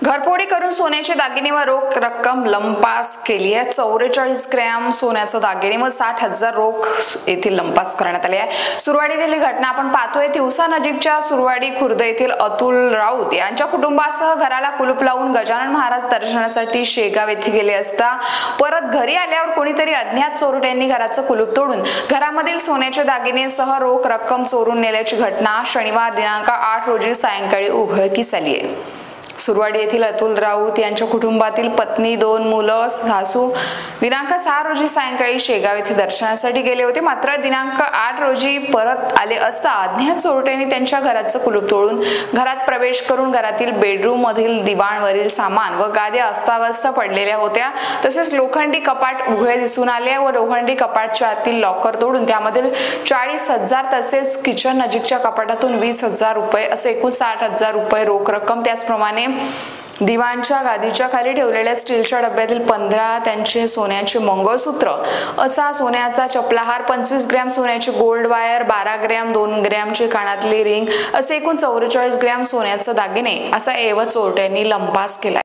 घरफोडी करून सोन्याचे दागिने व रोख रक्कम लंपास केली आहे। 44 ग्रॅम सोन्याचे दागिने व 60,000 रोख येथील लंपास करण्यात आले आहे। सुरवाडीतील घटना आपण पाहतोय। तिवसा नजीकच्या सुरवाडी खुर्द येथील अतुल राऊत यांच्या कुटुंबासह घराला कुलूप लावून गजानन महाराज दर्शनासाठी शेगाव येथे गेले असता परत घरी आल्यावर कोणीतरी अज्ञात चोरट्यांनी घराचं कुलूप तोडून घरामधील सोन्याचे दागिनेसह रोख रक्कम चोरून नेल्याची घटना शनिवार दिनांक 8 रोजी सायंकाळी उघडकीस आली आहे। सुरवाडी येथील अतुल राऊत यांच्या कुटुंबातील पत्नी, 2 मुलं, सासू दिनांक 6 रोजी सायंकाळी शेगाव येथे दर्शनासाठी गेले होते। मात्र दिनांक 8 रोजी परत आले असता अज्ञात चोरट्यांनी त्यांच्या घराचं कुलूप तोडून घरात प्रवेश करून घरातील बेडरूम मधील दिवाणवरील सामान व गाद्या अस्ताव्यस्त पडलेल्या होत्या। तसेच लोखंडी कपाट उघडे दिसून आले व लोखंडी कपाटच्या आतील लॉकर तोडून त्यामधील 40,000 तसेच किचन नजीकच्या कपाटातून 20,000 रुपये असे एकूण 60,000 रुपये रोख रक्कम, त्याचप्रमाणे दिवाणच्या गादीच्या खाली ठेवलेल्या स्टीलच्या डब्यातील 15 त्यांचे सोन्याचे मंगळसूत्र, असा सोन्याचा चपलाहार, 25 ग्रॅम सोन्याची गोल्ड वायर, 12 ग्रॅम 2 ग्रॅमची कानातली रिंग असे एकूण 44 ग्रॅम सोन्याचे दागिने असा एव चोरट्यांनी लंपास केला।